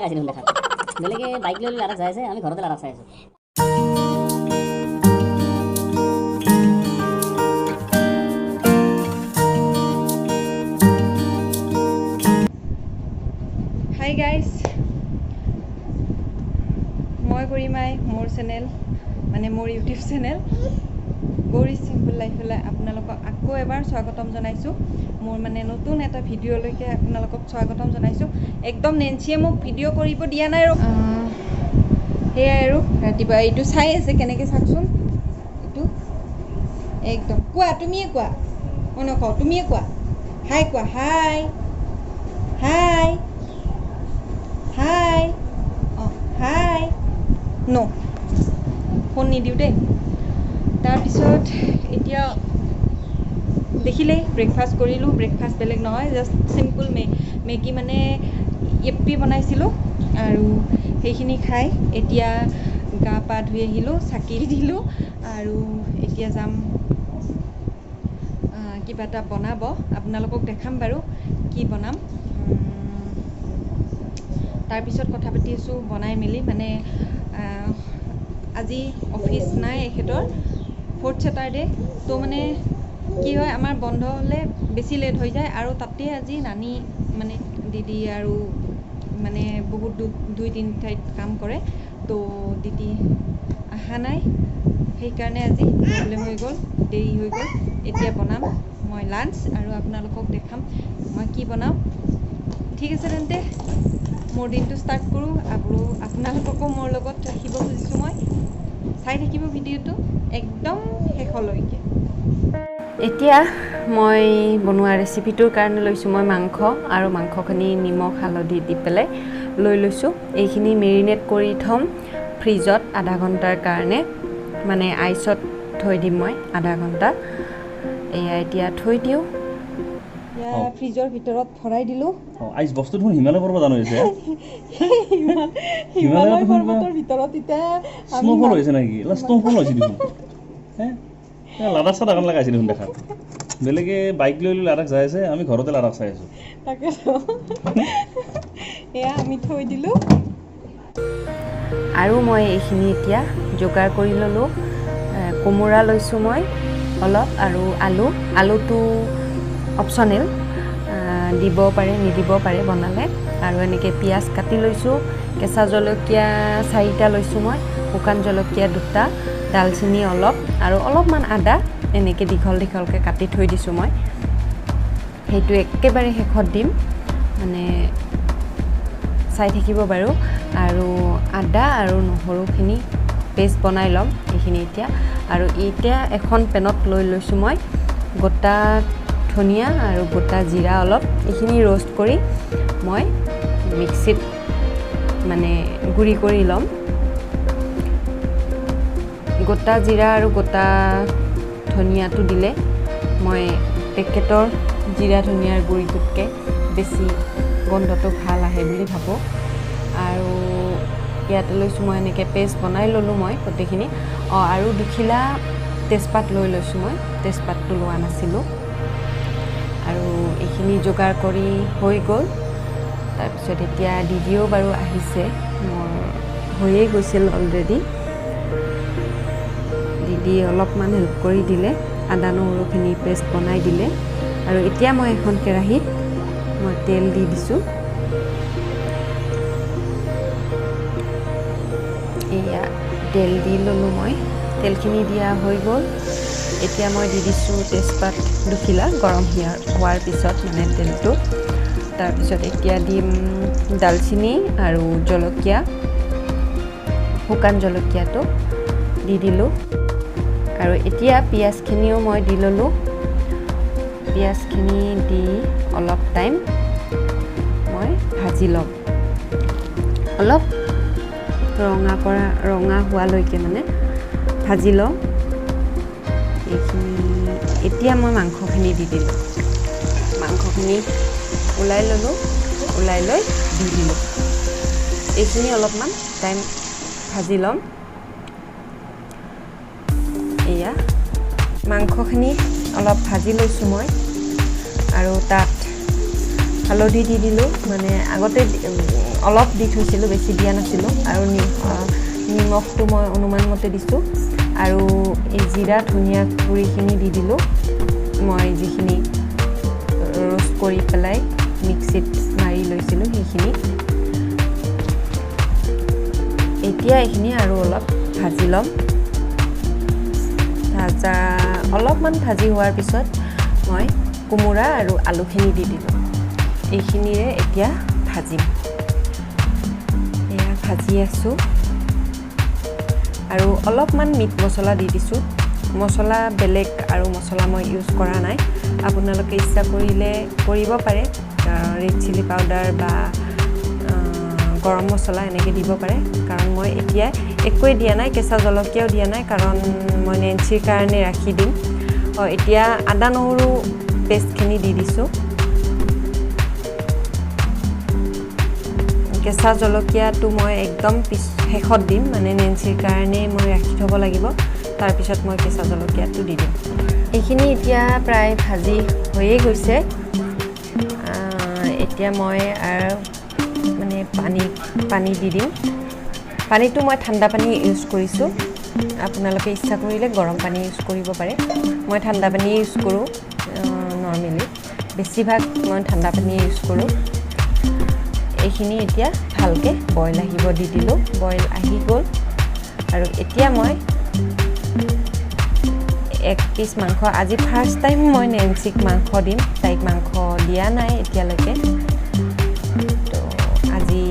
লাগাইছে দেখোন দেখা বেলেগে বাইক লৈ লাৰাক যাই আছে আমি ঘৰতে লাৰাক চাই আছো Hi guys, মই গৰিমাই মোৰ চেনেল মানে মোৰ ইউটিউব চেনেল গৌৰী চিম্পল লাইফলৈ আপোনালোকক আকৌ এবাৰ স্বাগতম জনাইছোঁ মোৰ মানে নতুন এটা ভিডিঅ'লৈকে আপোনালোকক স্বাগতম জনাইছোঁ একদম নেন্সিয়ে মোক ভিডিঅ' কৰিব দিয়া নাই আৰু সেয়াই আৰু ৰাতিপুৱা এইটো চাই আছে কেনেকৈ চাওকচোন এইটো একদম কোৱা তুমিয়ে কোৱা মই নকওঁ তুমিয়ে কোৱা হাই কোৱা হাই হাই হাই অঁ হাই ন ফোন নিদিওঁ দেই তাৰপিছত এতিয়া দেখিলেই ব্ৰেকফাষ্ট কৰিলোঁ ব্ৰেকফাষ্ট বেলেগ নহয় জাষ্ট চিম্পল মেগী মানে য়েপ্পি বনাইছিলোঁ আৰু সেইখিনি খাই এতিয়া গা পা ধুই আহিলোঁ চাকি দিলোঁ আৰু এতিয়া যাম কিবা এটা বনাব আপোনালোকক দেখাম বাৰু কি বনাম তাৰপিছত কথা পাতি আছোঁ বনাই মেলি মানে আজি অফিচ নাই এখেতৰ 4th Saturday তো মানে কি হয় আমাৰ বন্ধ হ'লে বেছি লেট হৈ যায় আৰু তাতে আজি নানি মানে দিদি আৰু মানে বহুত 2-3 ঠাইত কাম কৰে তো দিদি অহা নাই সেইকাৰণে আজি প্ৰব্লেম হৈ গ'ল দেৰি হৈ গ'ল এতিয়া বনাম মই লাঞ্চ আৰু আপোনালোকক দেখাম মই কি বনাওঁ ঠিক আছে তেন্তে মোৰ দিনটো ষ্টাৰ্ট কৰোঁ আৰু আপোনালোককো মোৰ লগত ৰাখিব খুজিছোঁ মই চাই থাকিব ভিডিঅ'টো একদম শেষলৈকে এতিয়া মই বনোৱা ৰেচিপিটোৰ কাৰণে লৈছোঁ মই মাংস আৰু মাংসখিনি নিমখ হালধি দি পেলাই লৈ লৈছোঁ এইখিনি মেৰিনেট কৰি থ'ম ফ্ৰিজত আধা ঘণ্টাৰ কাৰণে মানে আইচত থৈ দিম মই আধা ঘণ্টা এয়া এতিয়া থৈ দিওঁ ফ্ৰিজৰ ভিতৰত ভৰাই দিলোঁ আইচ বস্তু দেখোন হিমালয় পৰ্বত জানো হৈছে হিমালয় পৰ্বতৰ ভিতৰত এতিয়া স্নোফল হৈছে নেকি স্নোফল হৈছে দেখোন লাডাখ চাডাখ লগাইছে দেখোন দেখাত বেলেগে বাইক লৈ লাডাখ যাই আছে আমি ঘৰতে লাডাখ চাই আছোঁ তাকেতো এয়া আমি থৈ দিলোঁ আৰু মই এইখিনি এতিয়া যোগাৰ কৰি ল'লোঁ কোমোৰা লৈছোঁ মই অলপ আৰু আলুটো অপশ্যনেল দিব পাৰে নিদিব পাৰে বনালে আৰু এনেকৈ পিঁয়াজ কাটি লৈছোঁ কেঁচা জলকীয়া 4টা লৈছোঁ মই শুকান জলকীয়া 2টা ডালচেনি অলপ আৰু অলপমান আদা এনেকৈ দীঘলকৈ কাটি থৈ দিছোঁ মই সেইটো একেবাৰে শেষত দিম মানে চাই থাকিব বাৰু আৰু আদা আৰু নহৰুখিনি পেষ্ট বনাই ল'ম এইখিনি এতিয়া আৰু এতিয়া এখন পেনত লৈ লৈছোঁ মই গোটা ধনিয়া আৰু গোটা জিৰা অলপ এইখিনি ৰ'ষ্ট কৰি মই মিক্সিত মানে গুড়ি কৰি ল'ম গোটা জিৰা আৰু গোটা ধনিয়াটো দিলে মই পেকেটৰ জিৰা ধনিয়াৰ গুড়িটোতকৈ বেছি গোন্ধটো ভাল আহে বুলি ভাবোঁ আৰু ইয়াতে লৈছোঁ মই এনেকৈ পেষ্ট বনাই ল'লোঁ মই গোটেইখিনি আৰু 2 খিলা তেজপাত লৈ লৈছোঁ মই তেজপাতটো লোৱা নাছিলোঁ আৰু এইখিনি যোগাৰ কৰি হৈ গ'ল তাৰপিছত এতিয়া দিদিও বাৰু আহিছে মোৰ হৈয়ে গৈছিল অলৰেডি দিদি অলপমান হেল্প কৰি দিলে আদা নহৰুখিনি পেষ্ট বনাই দিলে আৰু এতিয়া মই এখন কেৰাহীত মই তেল দি দিছোঁ এয়া তেল দি ল'লোঁ মই তেলখিনি দিয়া হৈ গ'ল এতিয়া মই দি দিছোঁ তেজপাত 2 খিলা গৰম হোৱাৰ পিছত মানে তেলটো তাৰপিছত এতিয়া দিম ডালচেনি আৰু জলকীয়া শুকান জলকীয়াটো দি দিলোঁ আৰু এতিয়া পিঁয়াজখিনিও মই দি ল'লোঁ পিঁয়াজখিনি দি অলপ টাইম মই ভাজি ল'ম অলপ ৰঙা হোৱালৈকে মানে ভাজি লওঁ এইখিনি এতিয়া মই মাংসখিনি দি দিলোঁ মাংসখিনি ওলাই ল'লোঁ ওলাই লৈ দি দিলোঁ এইখিনি অলপমান টাইম ভাজি ল'ম এয়া মাংসখিনি অলপ ভাজি লৈছোঁ মই আৰু তাত হালধি দি দিলোঁ মানে আগতে অলপ দি থৈছিলোঁ বেছি দিয়া নাছিলোঁ আৰু নিমখটো মই অনুমান মতে দিছোঁ আৰু এই জিৰা ধনিয়া গুড়িখিনি দি দিলোঁ মই যিখিনি ৰোষ্ট কৰি পেলাই মিক্সিত মাৰি লৈছিলোঁ সেইখিনি এতিয়া এইখিনি আৰু অলপ ভাজি ল'ম অলপমান ভাজি হোৱাৰ পিছত মই কোমোৰা আৰু আলুখিনি দি দিলোঁ এইখিনিৰে এতিয়া ভাজিম এয়া ভাজি আছোঁ আৰু অলপমান মিট মছলা দি দিছোঁ মছলা বেলেগ আৰু মছলা মই ইউজ কৰা নাই আপোনালোকে ইচ্ছা কৰিলে কৰিব পাৰে ৰেড চিলি পাউডাৰ বা গৰম মছলা এনেকৈ দিব পাৰে কাৰণ মই এতিয়া একোৱেই দিয়া নাই কেঁচা জলকীয়াও দিয়া নাই কাৰণ মই নেঞ্চিৰ কাৰণে ৰাখি দিম এতিয়া আদা নহৰু পেষ্টখিনি দি দিছোঁ কেঁচা জলকীয়াটো মই একদম শেষত দিম মানে নেঞ্চিৰ কাৰণে মই ৰাখি থ'ব লাগিব তাৰপিছত মই কেঁচা জলকীয়াটো দি দিম এইখিনি এতিয়া প্ৰায় ভাজি হৈয়ে গৈছে এতিয়া মই আৰু মানে পানী দি দিম পানীটো মই ঠাণ্ডা পানী ইউজ কৰিছোঁ আপোনালোকে ইচ্ছা কৰিলে গৰম পানী ইউজ কৰিব পাৰে মই ঠাণ্ডা পানী ইউজ কৰোঁ নৰ্মেলি বেছিভাগ মই ঠাণ্ডা পানী ইউজ কৰোঁ এইখিনি এতিয়া ভালকৈ বইল আহিব দি দিলোঁ বইল আহি গ'ল আৰু এতিয়া মই এক পিচ মাংস আজি ফাৰ্ষ্ট টাইম মই নেঞ্চিক মাংস দিম তাইক মাংস দিয়া নাই এতিয়ালৈকে তো আজি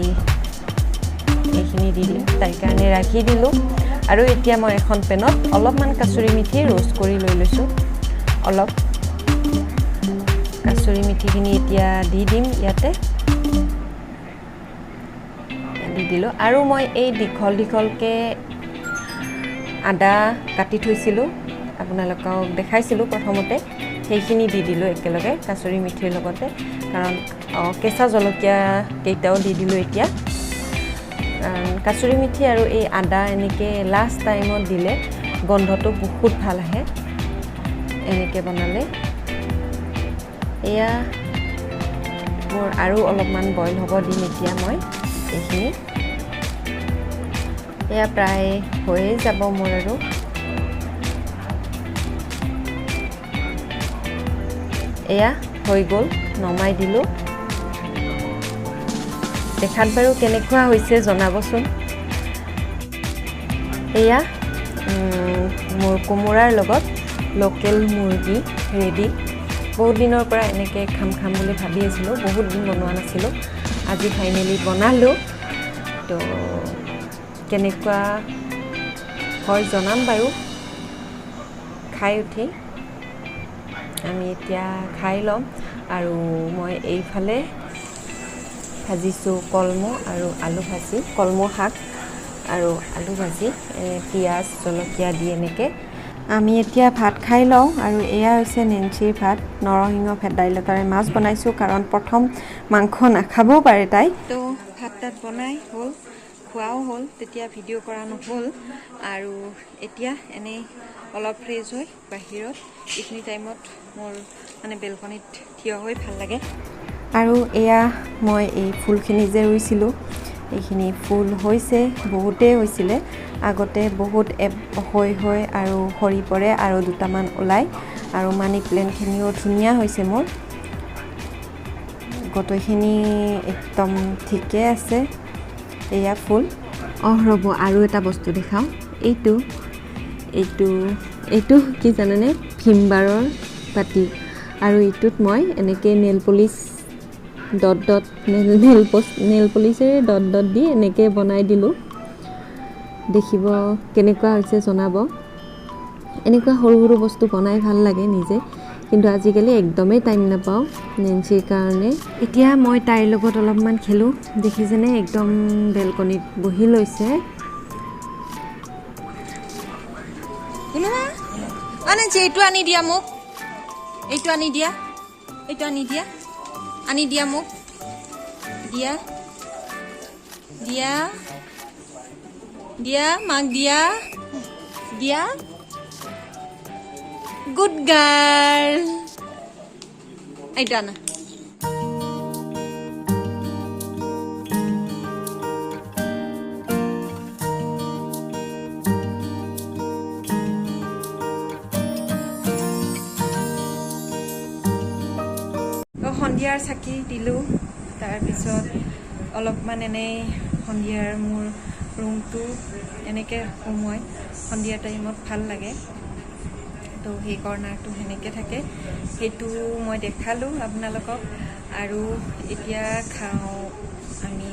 এইখিনি দি দিম তাইৰ কাৰণে ৰাখি দিলোঁ আৰু এতিয়া মই এখন পেনত অলপমান কাচুৰি মেথি ৰোষ্ট কৰি লৈ লৈছোঁ অলপ কাচুৰি মেথিখিনি এতিয়া দি দিম ইয়াতে দি দিলোঁ আৰু মই এই দীঘলকৈ আদা কাটি থৈছিলোঁ আপোনালোকক দেখাইছিলোঁ প্ৰথমতে সেইখিনি দি দিলোঁ একেলগে কাচুৰি মেথিৰ লগতে কাৰণ কেঁচা জলকীয়া কেইটাও দি দিলোঁ এতিয়া কাচুৰি মেথি আৰু এই আদা এনেকৈ লাষ্ট টাইমত দিলে গন্ধটো বহুত ভাল আহে এনেকৈ বনালে এয়া মোৰ আৰু অলপমান বইল হ'ব দিম এতিয়া মই এইখিনি এয়া প্ৰায় হৈয়ে যাব মোৰ আৰু এয়া হৈ গ'ল নমাই দিলোঁ দেখাত বাৰু কেনেকুৱা হৈছে জনাবচোন এয়া মোৰ কোমোৰাৰ লগত লোকেল মুৰ্গী ৰেডি বহুত দিনৰ পৰা এনেকৈ খাম বুলি ভাবি আছিলোঁ বহুত দিন বনোৱা নাছিলোঁ আজি ফাইনেলি বনালোঁ তো কেনেকুৱা হয় জনাম বাৰু খাই উঠি আমি এতিয়া খাই ল'ম আৰু মই এইফালে ভাজিছোঁ কলমৌ আৰু আলু ভাজি কলমৌ শাক আৰু আলু ভাজি পিঁয়াজ জলকীয়া দি এনেকৈ আমি এতিয়া ভাত খাই লওঁ আৰু এয়া হৈছে নেঞ্চিৰ ভাত নৰসিংহ ভেদাইলতাৰে মাছ বনাইছোঁ কাৰণ প্ৰথম মাংস নাখাবও পাৰে তাই তো ভাত তাত বনাই হ'ল খোৱাও হ'ল তেতিয়া ভিডিঅ' কৰা নহ'ল আৰু এতিয়া এনেই অলপ ফ্ৰেছ হৈ বাহিৰত এইখিনি টাইমত মোৰ মানে বেলকনিত থিয় হৈ ভাল লাগে আৰু এয়া মই এই ফুলখিনি যে ৰুইছিলোঁ এইখিনি ফুল হৈছে বহুতেই হৈছিলে আগতে বহুত হৈ আৰু সৰি পৰে আৰু দুটামান ওলায় আৰু মানি প্লেণ্টখিনিও ধুনীয়া হৈছে মোৰ গোটেইখিনি একদম ঠিকে আছে এয়া ফুল ৰ'ব আৰু এটা বস্তু দেখাওঁ এইটো কি জানেনে ভীমবাৰৰ পাতি আৰু এইটোত মই এনেকৈ নেল পলিচ নেল পলিচেৰে ডট দি এনেকৈ বনাই দিলোঁ দেখিব কেনেকুৱা হৈছে জনাব এনেকুৱা সৰু বস্তু বনাই ভাল লাগে নিজে কিন্তু আজিকালি একদমেই টাইম নাপাওঁ নেঞ্চিৰ কাৰণে এতিয়া মই তাইৰ লগত অলপমান খেলোঁ দেখিছেনে একদম বেলকনিত বহি লৈছে নেঞ্চি এইটো আনি দিয়া মোক এইটো আনি দিয়া মোক দিয়া মাক দিয়া গুড গাৰ্ল এইটো আনা সন্ধিয়াৰ চাকি দিলোঁ তাৰপিছত অলপমান এনেই সন্ধিয়াৰ মোৰ ৰুমটো এনেকৈ সোমোৱাই সন্ধিয়া টাইমত ভাল লাগে তো সেই কৰ্ণাৰটো সেনেকৈ থাকে সেইটো মই দেখালোঁ আপোনালোকক আৰু এতিয়া খাওঁ আমি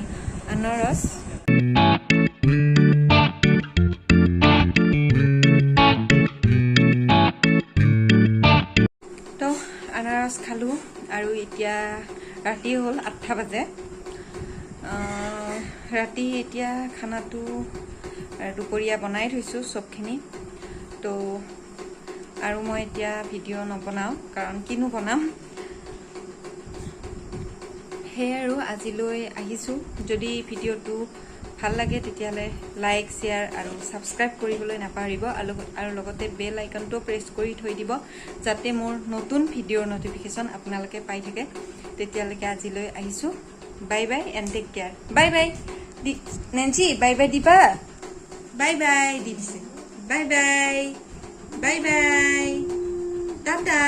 আনাৰস তো আনাৰস খালোঁ আৰু এতিয়া ৰাতি হ'ল 8টা বাজে ৰাতি এতিয়া খানাটো দুপৰীয়া বনাই থৈছোঁ চবখিনি তো আৰু মই এতিয়া ভিডিঅ' নবনাওঁ কাৰণ কিনো বনাম সেয়ে আৰু আজিলৈ আহিছোঁ যদি ভিডিঅ'টো ভাল লাগে তেতিয়াহ'লে লাইক শ্বেয়াৰ আৰু ছাবস্ক্ৰাইব কৰিবলৈ নাপাহৰিব আৰু লগতে বেল আইকনটো প্ৰেছ কৰি থৈ দিব যাতে মোৰ নতুন ভিডিঅ'ৰ নটিফিকেশ্যন আপোনালোকে পাই থাকে তেতিয়ালৈকে আজিলৈ আহিছোঁ bye bye and take care bye bye Nancy bye bye Diba bye by the দিছে bye bye bye bye Tata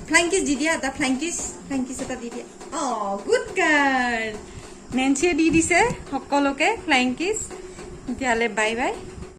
flying কিছ দি দিয়া এটা ফ্লাইং কিছ এটা দি দিয়া গুড গাৰ্ল নেন্সিয়ে দি দিছে সকলোকে ফ্লাইং কিছ তেতিয়াহ'লে বাই বাই